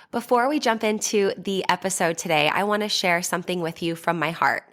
Before we jump into the episode today, I want to share something with you from my heart.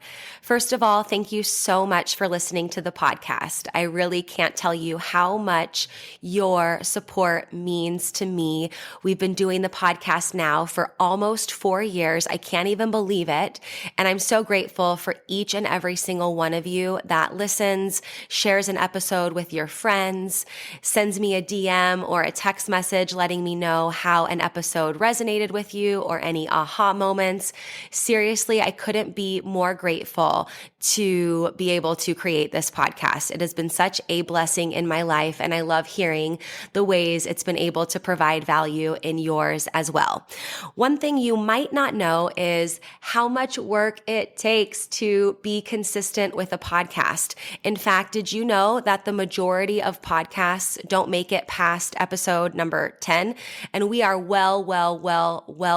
First of all, thank you so much for listening to the podcast. I really can't tell you how much your support means to me. We've been doing the podcast now for almost 4 years. I can't even believe it. And I'm so grateful for each and every single one of you that listens, shares an episode with your friends, sends me a DM or a text message letting me know how an episode resonated with you or any aha moments. Seriously, I couldn't be more grateful to be able to create this podcast. It has been such a blessing in my life, and I love hearing the ways it's been able to provide value in yours as well. One thing you might not know is how much work it takes to be consistent with a podcast. In fact, did you know that the majority of podcasts don't make it past episode number 10? And we are well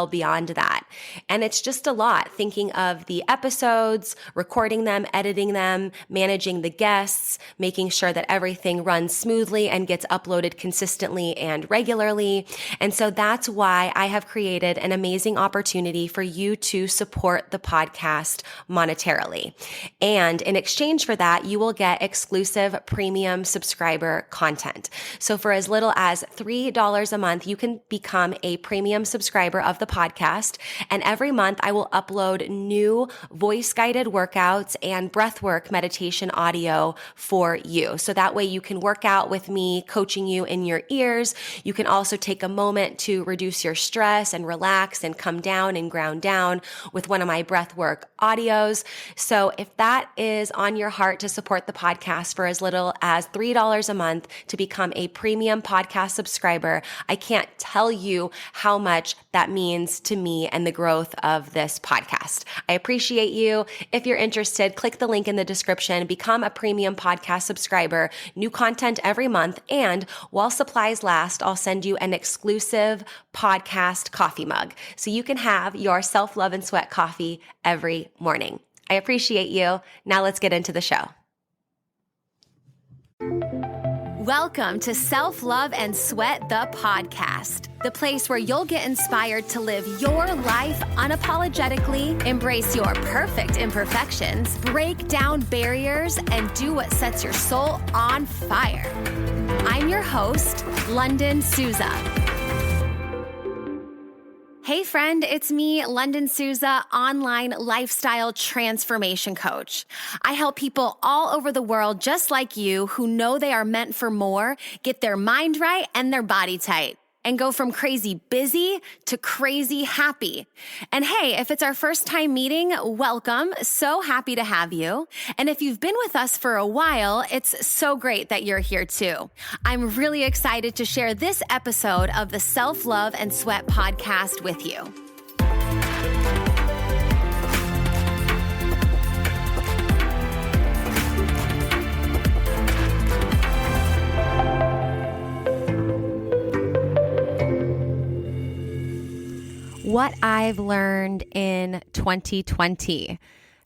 beyond that. And it's just a lot thinking of the episodes, recording them, editing them, managing the guests, making sure that everything runs smoothly and gets uploaded consistently and regularly. And so that's why I have created an amazing opportunity for you to support the podcast monetarily. And in exchange for that, you will get exclusive premium subscriber content. So for as little as $3 a month, you can become a premium subscriber of the podcast. And every month I will upload new voice-guided workouts and breathwork meditation audio for you. So that way you can work out with me, coaching you in your ears. You can also take a moment to reduce your stress and relax and come down and ground down with one of my breathwork audios. So if that is on your heart to support the podcast for as little as $3 a month to become a premium podcast subscriber, I can't tell you how much that means to me and the growth of this podcast. I appreciate you. If you're interested, click the link in the description, become a premium podcast subscriber, new content every month, and while supplies last, I'll send you an exclusive podcast coffee mug so you can have your self-love and sweat coffee every morning. I appreciate you. Now let's get into the show. Welcome to Self-Love and Sweat, the podcast, the place where you'll get inspired to live your life unapologetically, embrace your perfect imperfections, break down barriers, and do what sets your soul on fire. I'm your host, Lunden Souza. Hey friend, it's me, Lunden Souza, online lifestyle transformation coach. I help people all over the world just like you who know they are meant for more, get their mind right and their body tight, and go from crazy busy to crazy happy. And hey, if it's our first time meeting, welcome. So happy to have you. And if you've been with us for a while, it's so great that you're here too. I'm really excited to share this episode of the Self-Love and Sweat podcast with you. What I've learned in 2020.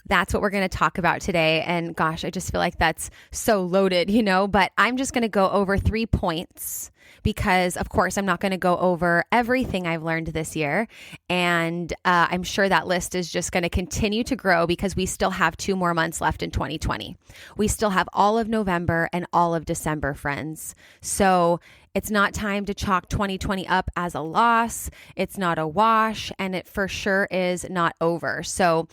That's what we're going to talk about today. And gosh, I just feel like that's so loaded, but I'm just going to go over 3 points because, of course, I'm not going to go over everything I've learned this year. And I'm sure that list is just going to continue to grow because we still have 2 more months left in 2020. We still have all of November and all of December, friends. So it's not time to chalk 2020 up as a loss. It's not a wash, and it for sure is not over. So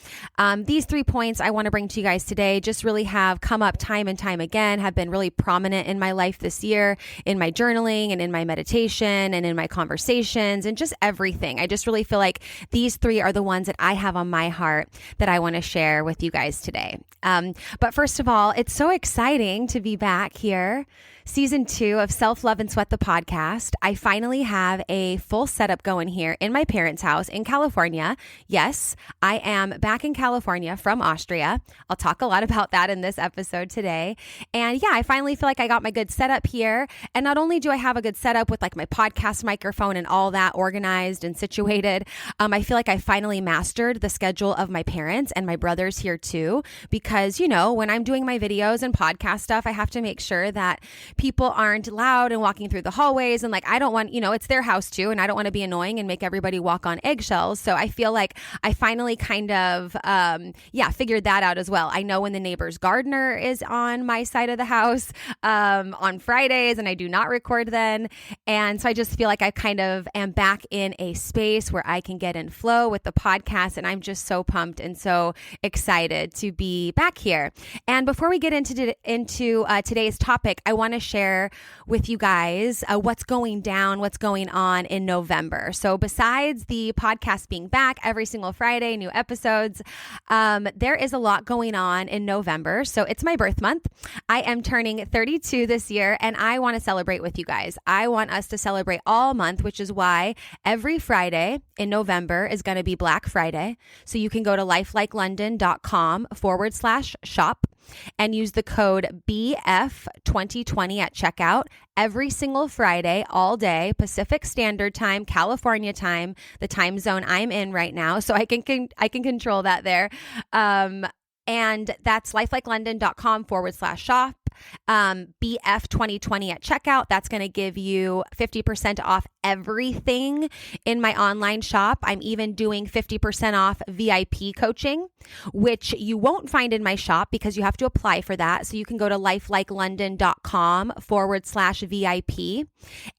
these 3 points I want to bring to you guys today just really have come up time and time again, have been really prominent in my life this year, in my journaling and in my meditation and in my conversations and just everything. I just really feel like these 3 are the ones that I have on my heart that I want to share with you guys today. But first of all, it's so exciting to be back here. Season 2 of Self-Love and Sweat, the podcast. I finally have a full setup going here in my parents' house in California. Yes, I am back in California from Austria. I'll talk a lot about that in this episode today. And yeah, I finally feel like I got my good setup here. And not only do I have a good setup with like my podcast microphone and all that organized and situated, I feel like I finally mastered the schedule of my parents and my brothers here too. Because, when I'm doing my videos and podcast stuff, I have to make sure that people aren't loud and walking through the hallways. And like, I don't want, it's their house too. And I don't want to be annoying and make everybody walk on eggshells. So I feel like I finally kind of, figured that out as well. I know when the neighbor's gardener is on my side of the house on Fridays, and I do not record then. And so I just feel like I kind of am back in a space where I can get in flow with the podcast. And I'm just so pumped and so excited to be back here. And before we get into today's topic, I want to share with you guys what's going on in November. So besides the podcast being back every single Friday, new episodes, there is a lot going on in November. So it's my birth month. I am turning 32 this year, and I want to celebrate with you guys. I want us to celebrate all month, which is why every Friday in November is going to be Black Friday. So you can go to lifelikeLondon.com/shop and use the code BF2020 at checkout every single Friday, all day, Pacific Standard Time, California time, the time zone I'm in right now. So I can control that there. And that's lifelikeLondon.com/shop. BF2020 at checkout. That's going to give you 50% off everything in my online shop. I'm even doing 50% off VIP coaching, which you won't find in my shop because you have to apply for that. So you can go to lifelikeLondon.com/VIP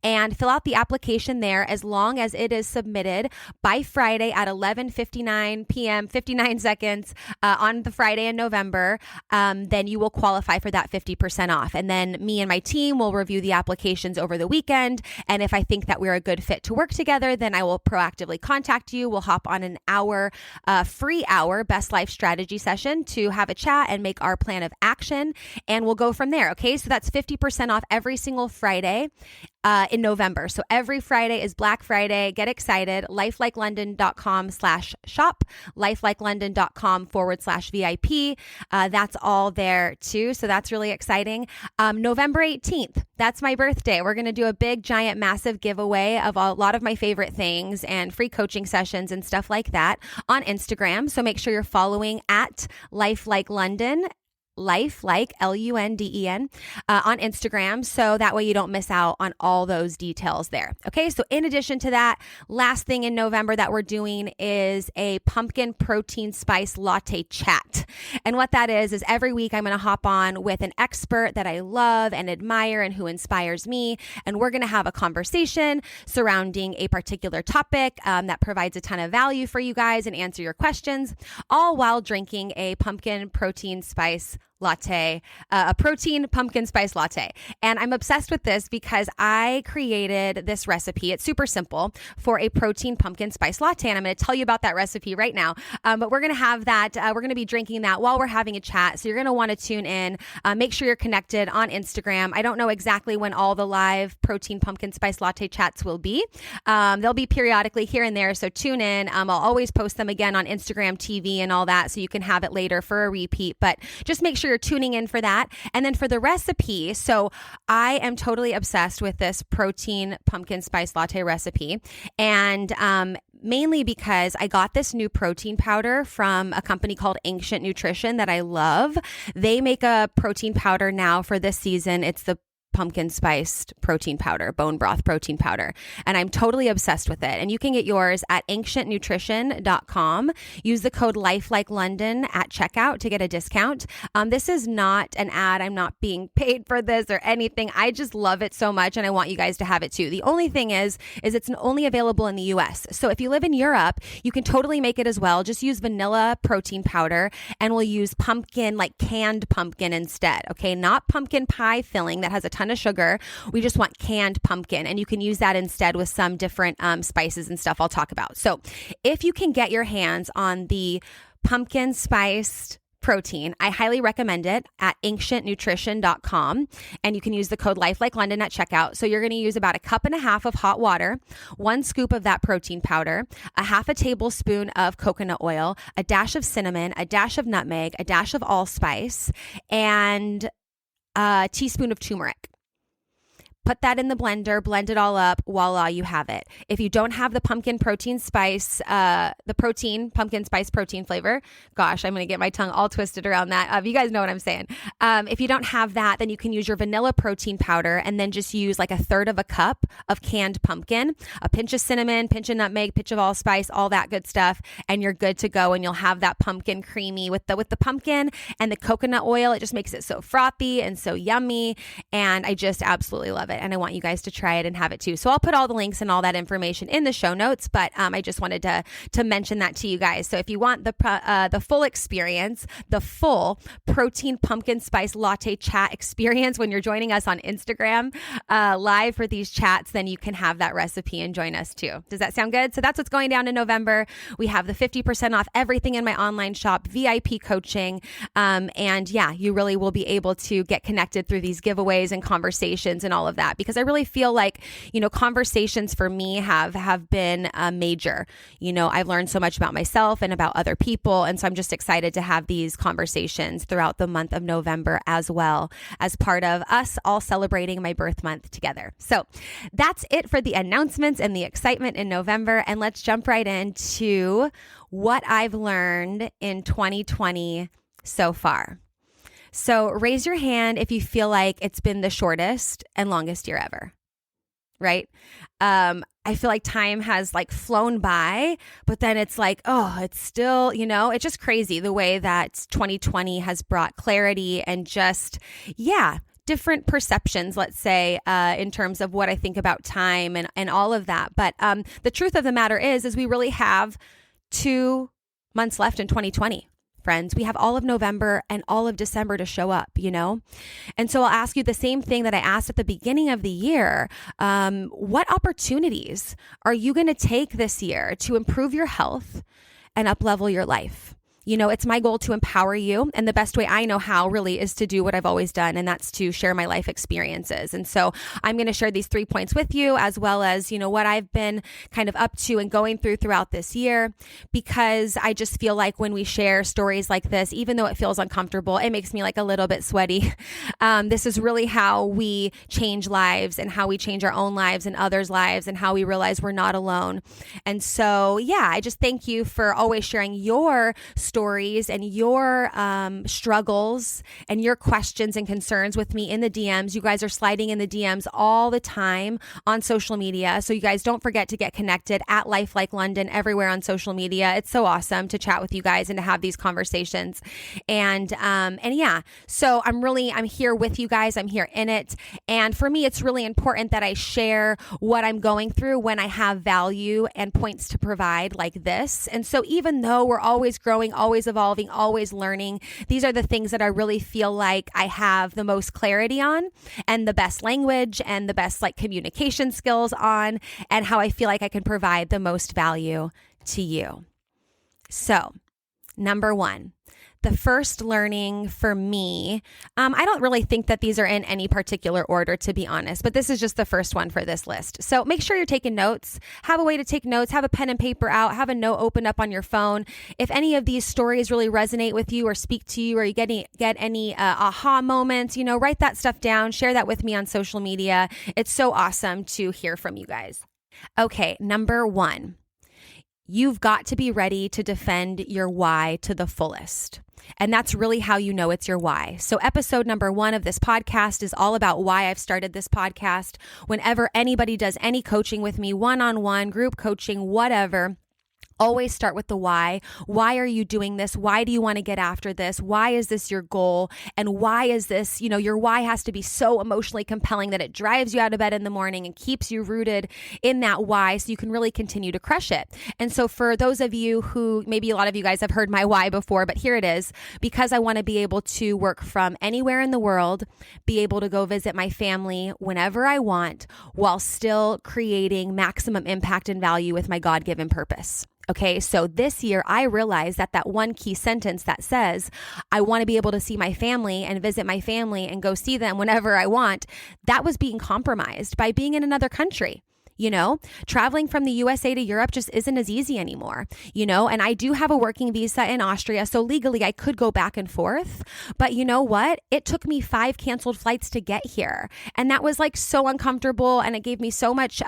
and fill out the application there as long as it is submitted by Friday at 11:59 p.m., 59 seconds on the Friday in November. Then you will qualify for that 50% off. And then me and my team will review the applications over the weekend. And if I think that we're a good fit to work together, then I will proactively contact you. We'll hop on an free hour best life strategy session to have a chat and make our plan of action. And we'll go from there. Okay. So that's 50% off every single Friday in November. So every Friday is Black Friday. Get excited. lifelikeLondon.com/shop, lifelikeLondon.com/VIP. That's all there too. So that's really exciting. November 18th, that's my birthday. We're going to do a big, giant, massive giveaway of a lot of my favorite things and free coaching sessions and stuff like that on Instagram. So make sure you're following at lifelikeLondon. Life like LUNDEN on Instagram. So that way you don't miss out on all those details there. Okay. So in addition to that, last thing in November that we're doing is a pumpkin protein spice latte chat. And what that is every week I'm going to hop on with an expert that I love and admire and who inspires me. And we're going to have a conversation surrounding a particular topic that provides a ton of value for you guys and answer your questions, all while drinking a pumpkin protein spice latte, a protein pumpkin spice latte. And I'm obsessed with this because I created this recipe. It's super simple for a protein pumpkin spice latte. And I'm going to tell you about that recipe right now. But we're going to have that. We're going to be drinking that while we're having a chat. So you're going to want to tune in. Make sure you're connected on Instagram. I don't know exactly when all the live protein pumpkin spice latte chats will be. They'll be periodically here and there. So tune in. I'll always post them again on Instagram TV and all that. So you can have it later for a repeat. But just make sure you're tuning in for that. And then for the recipe, so I am totally obsessed with this protein pumpkin spice latte recipe. And mainly because I got this new protein powder from a company called Ancient Nutrition that I love. They make a protein powder now for this season. It's the pumpkin spiced protein powder, bone broth protein powder. And I'm totally obsessed with it. And you can get yours at ancientnutrition.com. Use the code LIFELikeLondon at checkout to get a discount. This is not an ad. I'm not being paid for this or anything. I just love it so much and I want you guys to have it too. The only thing is it's only available in the US. So if you live in Europe, you can totally make it as well. Just use vanilla protein powder and we'll use pumpkin, like canned pumpkin instead. Okay. Not pumpkin pie filling that has a ton of sugar. We just want canned pumpkin, and you can use that instead with some different spices and stuff I'll talk about. So if you can get your hands on the pumpkin spiced protein, I highly recommend it at ancientnutrition.com, and you can use the code LIFELikeLondon at checkout. So you're going to use about 1.5 cups of hot water, 1 scoop of that protein powder, a 1/2 tablespoon of coconut oil, a dash of cinnamon, a dash of nutmeg, a dash of allspice, and a teaspoon of turmeric. Put that in the blender, blend it all up, voila, you have it. If you don't have the pumpkin spice protein flavor, gosh, I'm going to get my tongue all twisted around that. You guys know what I'm saying. If you don't have that, then you can use your vanilla protein powder and then just use like a third of a cup of canned pumpkin, a pinch of cinnamon, pinch of nutmeg, pinch of allspice, all that good stuff, and you're good to go. And you'll have that pumpkin creamy with the pumpkin and the coconut oil. It just makes it so frothy and so yummy. And I just absolutely love it. And I want you guys to try it and have it too. So I'll put all the links and all that information in the show notes, but I just wanted to mention that to you guys. So if you want the full experience, the full protein pumpkin spice latte chat experience when you're joining us on Instagram live for these chats, then you can have that recipe and join us too. Does that sound good? So that's what's going down in November. We have the 50% off everything in my online shop, VIP coaching. And yeah, you really will be able to get connected through these giveaways and conversations and all of that, because I really feel like, conversations for me have been major. I've learned so much about myself and about other people. And so I'm just excited to have these conversations throughout the month of November as well, as part of us all celebrating my birth month together. So that's it for the announcements and the excitement in November. And let's jump right into what I've learned in 2020 so far. So raise your hand if you feel like it's been the shortest and longest year ever, right? I feel like time has like flown by, but then it's like, oh, it's still, it's just crazy the way that 2020 has brought clarity and just, different perceptions, let's say, in terms of what I think about time and all of that. But the truth of the matter is we really have 2 months left in 2020. Friends, we have all of November and all of December to show up, And so I'll ask you the same thing that I asked at the beginning of the year. What opportunities are you going to take this year to improve your health and up-level your life? It's my goal to empower you. And the best way I know how really is to do what I've always done. And that's to share my life experiences. And so I'm going to share these 3 points with you, as well as, what I've been kind of up to and going throughout this year, because I just feel like when we share stories like this, even though it feels uncomfortable, it makes me like a little bit sweaty. This is really how we change lives and how we change our own lives and others' lives and how we realize we're not alone. And so, I just thank you for always sharing your stories and your struggles and your questions and concerns with me in the DMs. You guys are sliding in the DMs all the time on social media. So you guys don't forget to get connected at Life Like Lunden everywhere on social media. It's so awesome to chat with you guys and to have these conversations. And so I'm here with you guys. I'm here in it. And for me, it's really important that I share what I'm going through when I have value and points to provide like this. And so even though we're always growing, always evolving, always learning, these are the things that I really feel like I have the most clarity on and the best language and the best communication skills on, and how I feel like I can provide the most value to you. So, number 1. The first learning for me, I don't really think that these are in any particular order, to be honest, but this is just the first one for this list. So make sure you're taking notes, have a way to take notes, have a pen and paper out, have a note opened up on your phone. If any of these stories really resonate with you or speak to you, or you get any aha moments, write that stuff down, share that with me on social media. It's so awesome to hear from you guys. Okay, number 1. You've got to be ready to defend your why to the fullest. And that's really how you know it's your why. So episode number 1 of this podcast is all about why I've started this podcast. Whenever anybody does any coaching with me, one-on-one, group coaching, whatever, always start with the why. Why are you doing this? Why do you want to get after this? Why is this your goal? And why is this, your why has to be so emotionally compelling that it drives you out of bed in the morning and keeps you rooted in that why, so you can really continue to crush it. And so for those of you who, maybe a lot of you guys have heard my why before, but here it is, because I want to be able to work from anywhere in the world, be able to go visit my family whenever I want, while still creating maximum impact and value with my God-given purpose. Okay, so this year I realized that one key sentence that says, I want to be able to see my family and visit my family and go see them whenever I want, that was being compromised by being in another country. Traveling from the USA to Europe just isn't as easy anymore, and I do have a working visa in Austria. So legally I could go back and forth, but you know what? It took me 5 canceled flights to get here. And that was like so uncomfortable. And it gave me so much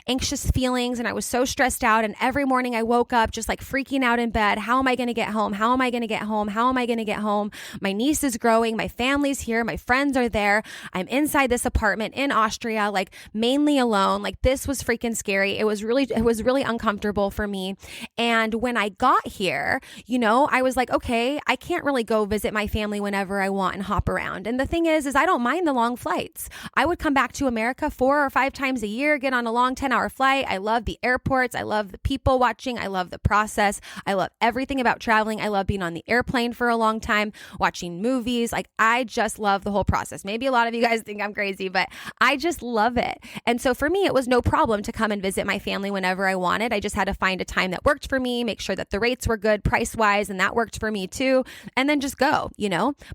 anxious feelings. And I was so stressed out. And every morning I woke up just like freaking out in bed. How am I going to get home? How am I going to get home? How am I going to get home? My niece is growing. My family's here. My friends are there. I'm inside this apartment in Austria, like mainly alone. Like this was freaking scary. It was really uncomfortable for me. And when I got here, I was like, okay, I can't really go visit my family whenever I want and hop around. And the thing is I don't mind the long flights. I would come back to America 4 or 5 times a year, get on a long 10-hour flight. I love the airports. I love the people watching. I love the process. I love everything about traveling. I love being on the airplane for a long time, watching movies. Like I just love the whole process. Maybe a lot of you guys think I'm crazy, but I just love it. And so for me, it was no problem to come and visit my family whenever I wanted. I just had to find a time that worked for me, make sure that the rates were good price-wise, and that worked for me too, and then just go,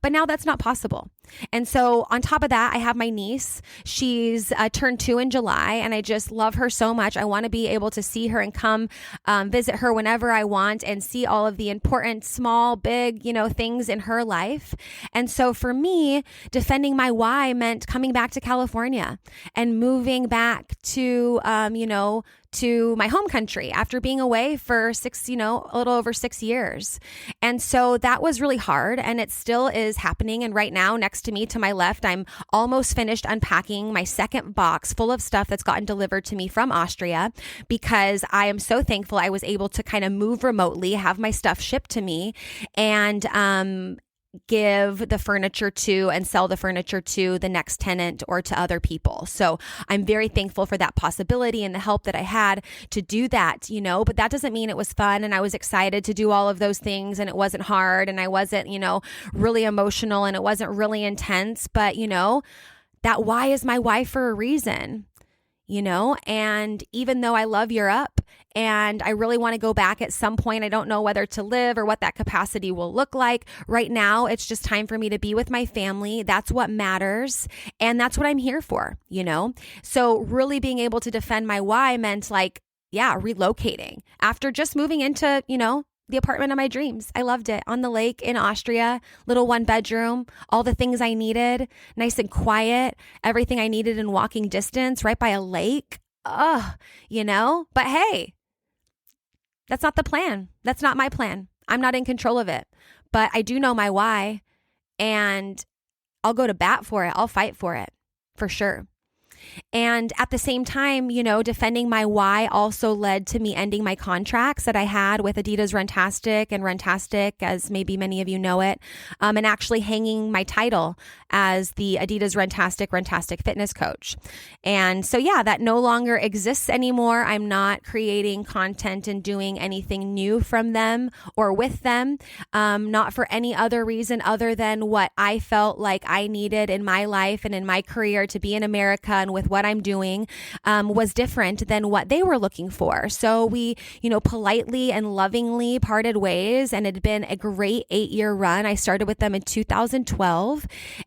But now that's not possible. And so on top of that, I have my niece. She's turned 2 in July, and I just love her so much. I want to be able to see her and come visit her whenever I want and see all of the important, small, big, things in her life. And so for me, defending my why meant coming back to California and moving back to, to my home country after being away for a little over 6 years. And so that was really hard, and it still is happening. And right now, next to me, to my left, I'm almost finished unpacking my second box full of stuff that's gotten delivered to me from Austria, because I am so thankful I was able to kind of move remotely, have my stuff shipped to me, and give the furniture to and sell the furniture to the next tenant or to other people. So I'm very thankful for that possibility and the help that I had to do that, but that doesn't mean it was fun and I was excited to do all of those things and it wasn't hard and I wasn't, really emotional and it wasn't really intense, but that why is my why for a reason. And even though I love Europe and I really want to go back at some point, I don't know whether to live or what that capacity will look like. Right now, it's just time for me to be with my family. That's what matters. And that's what I'm here for, So really being able to defend my why meant relocating after just moving into, the apartment of my dreams. I loved it. On the lake in Austria, little 1-bedroom, all the things I needed, nice and quiet, everything I needed in walking distance, right by a lake. But hey, that's not the plan. That's not my plan. I'm not in control of it, but I do know my why, and I'll go to bat for it. I'll fight for it for sure. And at the same time, defending my why also led to me ending my contracts that I had with Adidas Runtastic and Runtastic, as maybe many of you know it, and actually hanging my title as the Adidas Runtastic fitness coach. And so, that no longer exists anymore. I'm not creating content and doing anything new from them or with them, not for any other reason other than what I felt like I needed in my life and in my career to be in America and with what I'm doing was different than what they were looking for. So we, politely and lovingly parted ways, and it had been a great 8-year run. I started with them in 2012.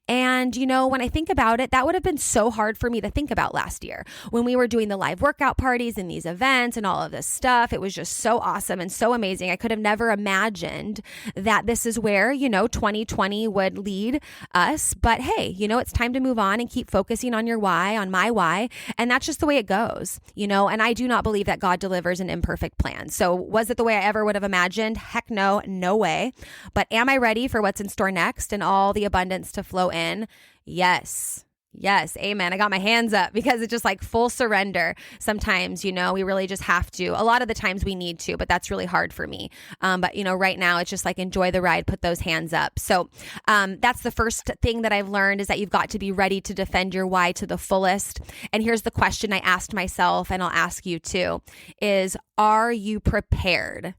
And, when I think about it, that would have been so hard for me to think about last year when we were doing the live workout parties and these events and all of this stuff. It was just so awesome and so amazing. I could have never imagined that this is where, 2020 would lead us. But hey, it's time to move on and keep focusing on your why, on my why. And that's just the way it goes, and I do not believe that God delivers an imperfect plan. So was it the way I ever would have imagined? Heck no, no way. But am I ready for what's in store next and all the abundance to flow in? Yes. Yes. Amen. I got my hands up because it's just like full surrender. Sometimes, we really just have to. A lot of the times we need to, but that's really hard for me. But right now it's just like enjoy the ride, put those hands up. So that's the first thing that I've learned is that you've got to be ready to defend your why to the fullest. And here's the question I asked myself, and I'll ask you too, is are you prepared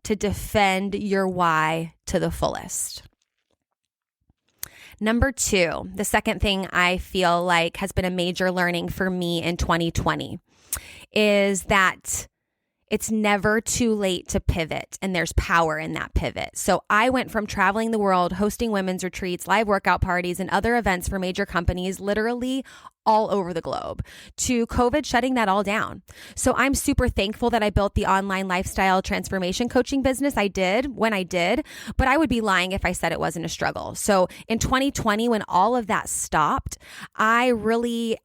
to defend your why to the fullest? Number 2, the second thing I feel like has been a major learning for me in 2020 is that it's never too late to pivot, and there's power in that pivot. So I went from traveling the world, hosting women's retreats, live workout parties, and other events for major companies literally all over the globe, to COVID shutting that all down. So I'm super thankful that I built the online lifestyle transformation coaching business I did when I did, but I would be lying if I said it wasn't a struggle. So in 2020, when all of that stopped, I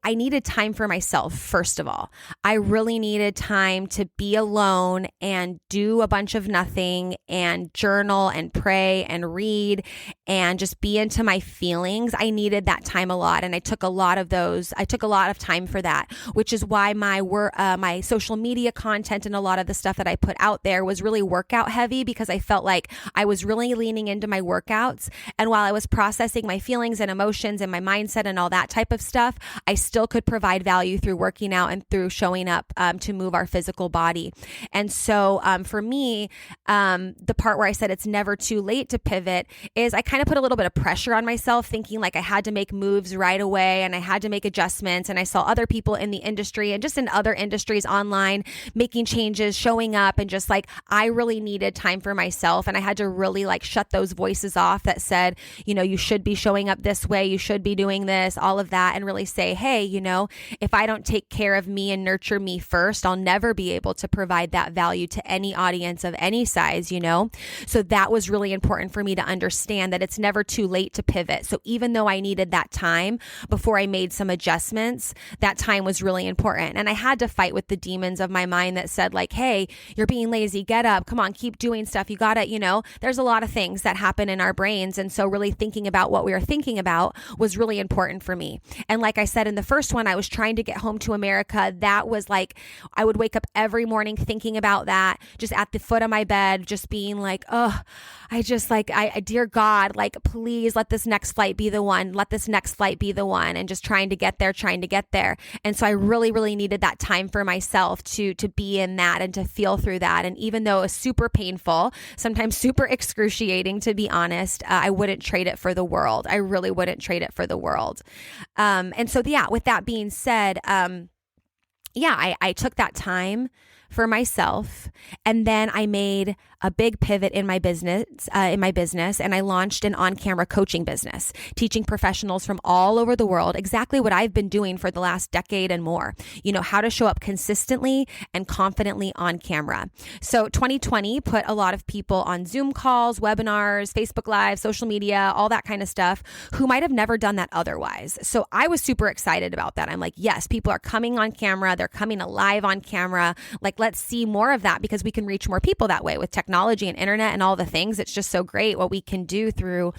needed time for myself. First of all, I really needed time to be alone and do a bunch of nothing and journal and pray and read and just be into my feelings. I needed that time a lot. And I took a lot of time for that, which is why my social media content and a lot of the stuff that I put out there was really workout heavy, because I felt like I was really leaning into my workouts. And while I was processing my feelings and emotions and my mindset and all that type of stuff, I still could provide value through working out and through showing up to move our physical body. And so for me, the part where I said it's never too late to pivot is I kind of put a little bit of pressure on myself, thinking like I had to make moves right away and I had to make adjustments. And I saw other people in the industry and just in other industries online making changes, showing up, and just like I really needed time for myself. And I had to really like shut those voices off that said, you should be showing up this way, you should be doing this, all of that, and really say, hey, if I don't take care of me and nurture me first, I'll never be able to provide that value to any audience of any size, So that was really important for me to understand that it's never too late to pivot. So even though I needed that time before I made some adjustments, that time was really important. And I had to fight with the demons of my mind that said like, hey, you're being lazy, get up, come on, keep doing stuff. You got to, there's a lot of things that happen in our brains. And so really thinking about what we were thinking about was really important for me. And like I said, in the first one, I was trying to get home to America. That was like, I would wake up every morning thinking about that, just at the foot of my bed, just being like, oh, dear God, like, please let this next flight be the one. Let this next flight be the one. And just trying to get there. And so I really, really needed that time for myself to be in that and to feel through that. And even though it was super painful, sometimes super excruciating, to be honest, I wouldn't trade it for the world. I really wouldn't trade it for the world. And so, with that being said, I took that time for myself, and then I made a big pivot in my business, and I launched an on-camera coaching business, teaching professionals from all over the world exactly what I've been doing for the last decade and more, how to show up consistently and confidently on camera. So 2020 put a lot of people on Zoom calls, webinars, Facebook Live, social media, all that kind of stuff, who might have never done that otherwise. So I was super excited about that. I'm like, yes, people are coming on camera. They're coming alive on camera. Like, let's see more of that, because we can reach more people that way with technology and internet and all the things. It's just so great what we can do through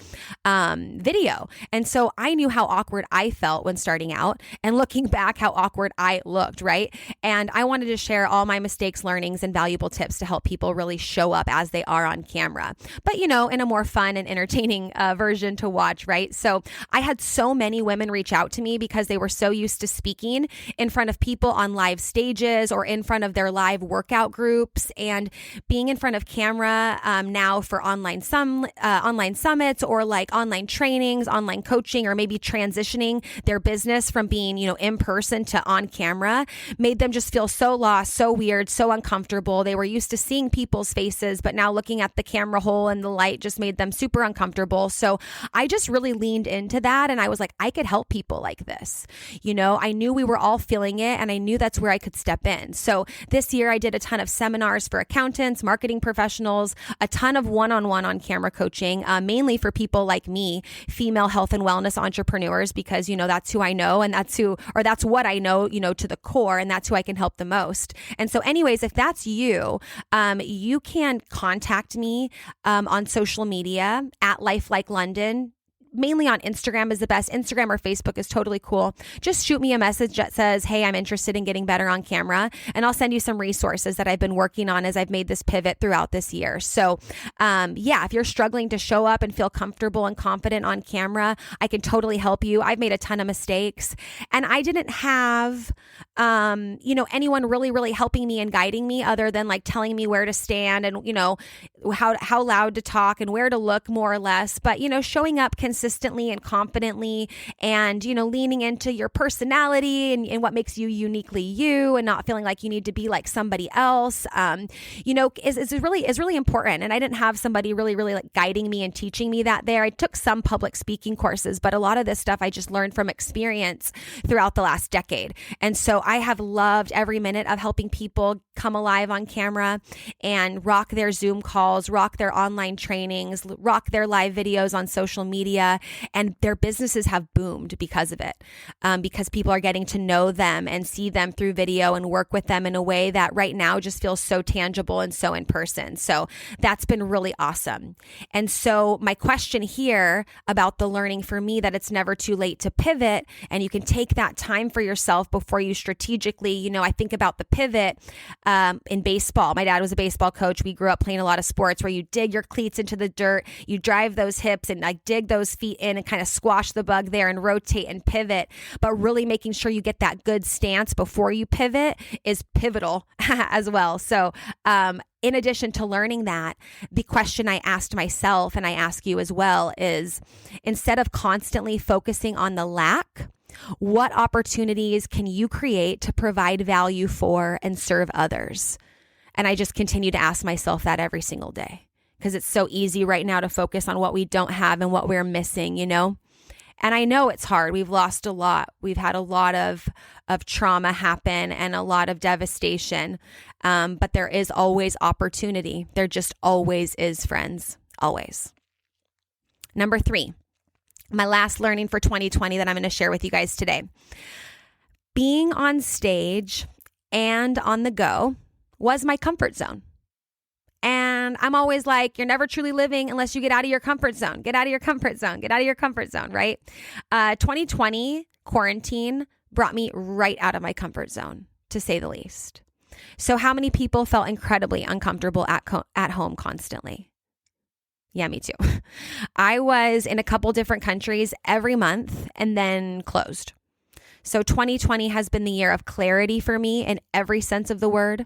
video. And so I knew how awkward I felt when starting out, and looking back, how awkward I looked, right? And I wanted to share all my mistakes, learnings, and valuable tips to help people really show up as they are on camera, but in a more fun and entertaining version to watch, right? So I had so many women reach out to me because they were so used to speaking in front of people on live stages or in front of their live workout groups, and being in front of camera now for online summits, or like online trainings, online coaching, or maybe transitioning their business from being, in person to on camera, made them just feel so lost, so weird, so uncomfortable. They were used to seeing people's faces, but now looking at the camera hole and the light just made them super uncomfortable. So I just really leaned into that, and I was like, I could help people like this. I knew we were all feeling it, and I knew that's where I could step in. So this year I did a ton of seminars for accountants, marketing professionals, a ton of one-on-one on camera coaching, mainly for people like me, female health and wellness entrepreneurs, because, that's who I know, and that's what I know, to the core, and that's who I can help the most. And so anyways, if that's you, you can contact me on social media at Life Like Lunden. Mainly on Instagram is the best. Instagram or Facebook is totally cool. Just shoot me a message that says, hey, I'm interested in getting better on camera, and I'll send you some resources that I've been working on as I've made this pivot throughout this year. So if you're struggling to show up and feel comfortable and confident on camera, I can totally help you. I've made a ton of mistakes, and I didn't have, anyone really, really helping me and guiding me, other than like telling me where to stand and, how loud to talk and where to look, more or less. But, showing up consistently consistently and confidently, and, leaning into your personality and what makes you uniquely you, and not feeling like you need to be like somebody else, is really important. And I didn't have somebody really, really like guiding me and teaching me that there. I took some public speaking courses, but a lot of this stuff I just learned from experience throughout the last decade. And so I have loved every minute of helping people come alive on camera and rock their Zoom calls, rock their online trainings, rock their live videos on social media, and their businesses have boomed because of it, because people are getting to know them and see them through video and work with them in a way that right now just feels so tangible and so in person. So that's been really awesome. And so my question here about the learning for me, that it's never too late to pivot, and you can take that time for yourself before you strategically, I think about the pivot in baseball. My dad was a baseball coach. We grew up playing a lot of sports where you dig your cleats into the dirt, you drive those hips and like dig those feet in and kind of squash the bug there and rotate and pivot. But really making sure you get that good stance before you pivot is pivotal as well. So, in addition to learning that, the question I asked myself, and I ask you as well, is instead of constantly focusing on the lack, what opportunities can you create to provide value for and serve others? And I just continue to ask myself that every single day, because it's so easy right now to focus on what we don't have and what we're missing, And I know it's hard. We've lost a lot. We've had a lot of trauma happen and a lot of devastation. But there is always opportunity. There just always is, friends. Always. Number 3, my last learning for 2020 that I'm going to share with you guys today. Being on stage and on the go was my comfort zone. And I'm always like, you're never truly living unless you get out of your comfort zone. Get out of your comfort zone. Get out of your comfort zone, right? 2020 quarantine brought me right out of my comfort zone, to say the least. So how many people felt incredibly uncomfortable at home constantly? Yeah, me too. I was in a couple different countries every month and then closed. So 2020 has been the year of clarity for me in every sense of the word.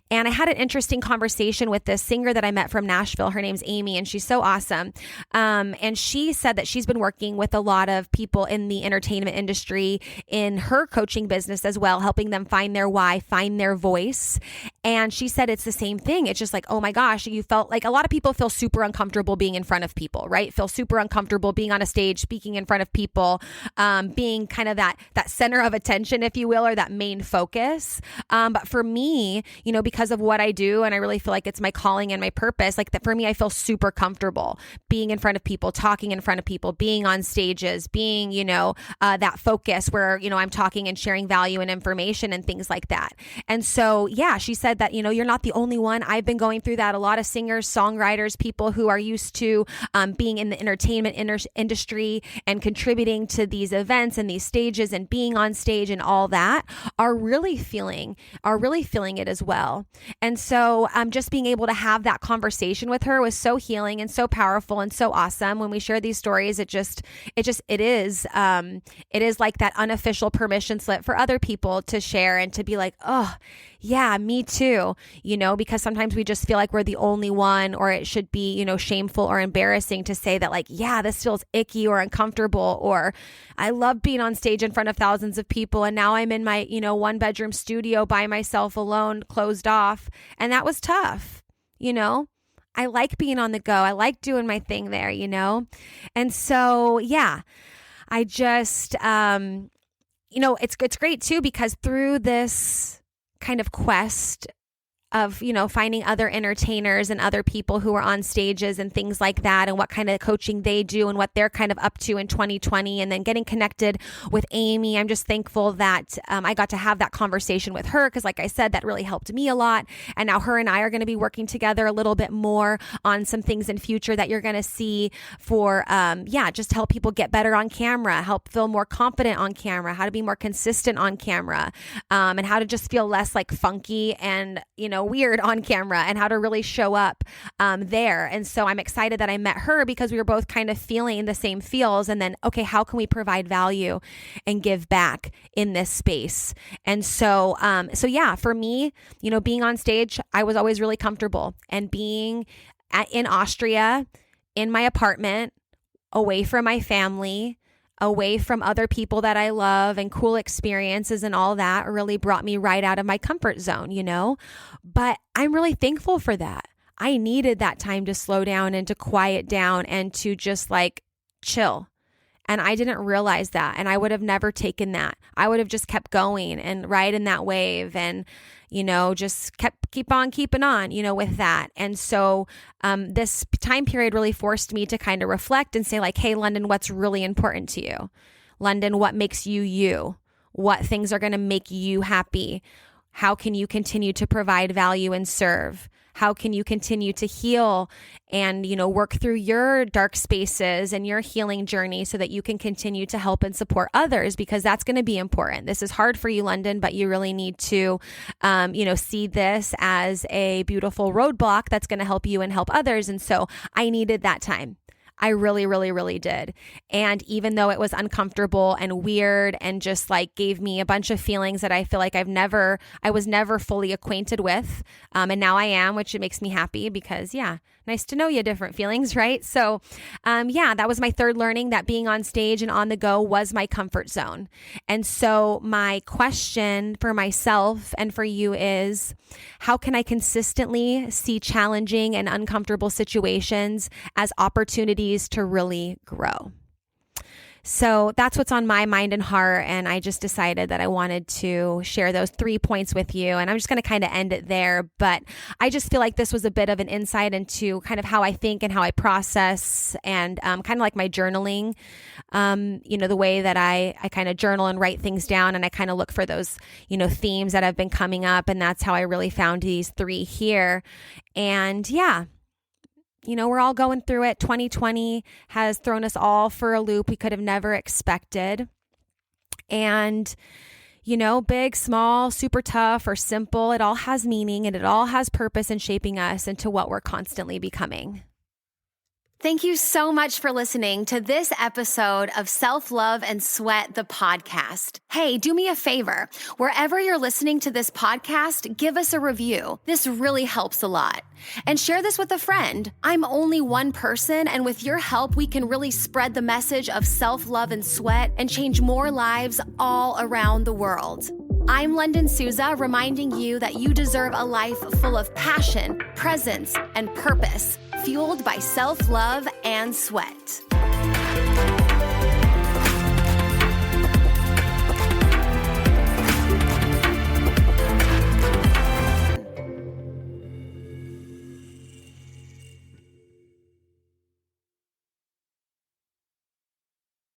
And I had an interesting conversation with this singer that I met from Nashville. Her name's Amy, and she's so awesome. And she said that she's been working with a lot of people in the entertainment industry in her coaching business as well, helping them find their why, find their voice. And she said it's the same thing. It's just like, oh my gosh, you felt like a lot of people feel super uncomfortable being in front of people, right? Feel super uncomfortable being on a stage, speaking in front of people, being kind of that center of attention, if you will, or that main focus. But for me, because of what I do, and I really feel like it's my calling and my purpose, like that for me, I feel super comfortable being in front of people, talking in front of people, being on stages, being, that focus where, I'm talking and sharing value and information and things like that. And so, yeah, she said that, you're not the only one. I've been going through that. A lot of singers, songwriters, people who are used to being in the entertainment industry and contributing to these events and these stages and being on stage and all that are really feeling it as well. And so just being able to have that conversation with her was so healing and so powerful and so awesome. When we share these stories, it is like that unofficial permission slip for other people to share and to be like, oh yeah, me too, because sometimes we just feel like we're the only one, or it should be, shameful or embarrassing to say that, like, yeah, this feels icky or uncomfortable, or I love being on stage in front of thousands of people, and now I'm in my, 1-bedroom studio by myself alone, closed off. And that was tough, I like being on the go. I like doing my thing there, And so, yeah, I just, it's great too, because through this kind of quest of, finding other entertainers and other people who are on stages and things like that, and what kind of coaching they do and what they're kind of up to in 2020, and then getting connected with Amy. I'm just thankful that I got to have that conversation with her, because like I said, that really helped me a lot. And now her and I are going to be working together a little bit more on some things in future that you're going to see for, just to help people get better on camera, help feel more confident on camera, how to be more consistent on camera, and how to just feel less like funky and, weird on camera, and how to really show up there. And so I'm excited that I met her, because we were both kind of feeling the same feels. And then, okay, how can we provide value and give back in this space? And so, yeah, for me, being on stage, I was always really comfortable, and being in Austria in my apartment, away from my family, away from other people that I love and cool experiences and all that really brought me right out of my comfort zone, But I'm really thankful for that. I needed that time to slow down and to quiet down and to just chill. And I didn't realize that. And I would have never taken that. I would have just kept going and riding that wave and, just keep on keeping on, with that. And so this time period really forced me to kind of reflect and say hey, Lunden, what's really important to you? Lunden, what makes you you? What things are going to make you happy? How can you continue to provide value and serve? How can you continue to heal and, work through your dark spaces and your healing journey so that you can continue to help and support others? Because that's going to be important. This is hard for you, Lunden, but you really need to, see this as a beautiful roadblock that's going to help you and help others. And so I needed that time. I really, really, really did. And even though it was uncomfortable and weird and just gave me a bunch of feelings that I feel like I was never fully acquainted with. And now I am, which it makes me happy because nice to know you, different feelings, right? So, that was my third learning, that being on stage and on the go was my comfort zone. And so my question for myself and for you is, how can I consistently see challenging and uncomfortable situations as opportunities to really grow? So that's what's on my mind and heart. And I just decided that I wanted to share those 3 points with you. And I'm just going to kind of end it there. But I just feel like this was a bit of an insight into kind of how I think and how I process and kind of like my journaling, the way that I kind of journal and write things down. And I kind of look for those, themes that have been coming up. And that's how I really found these 3 here. And we're all going through it. 2020 has thrown us all for a loop we could have never expected. And, big, small, super tough, or simple, it all has meaning and it all has purpose in shaping us into what we're constantly becoming. Thank you so much for listening to this episode of Self-Love and Sweat, the podcast. Hey, do me a favor. Wherever you're listening to this podcast, give us a review. This really helps a lot. And share this with a friend. I'm only one person, and with your help, we can really spread the message of self-love and sweat and change more lives all around the world. I'm Lunden Souza, reminding you that you deserve a life full of passion, presence, and purpose, fueled by self-love and sweat.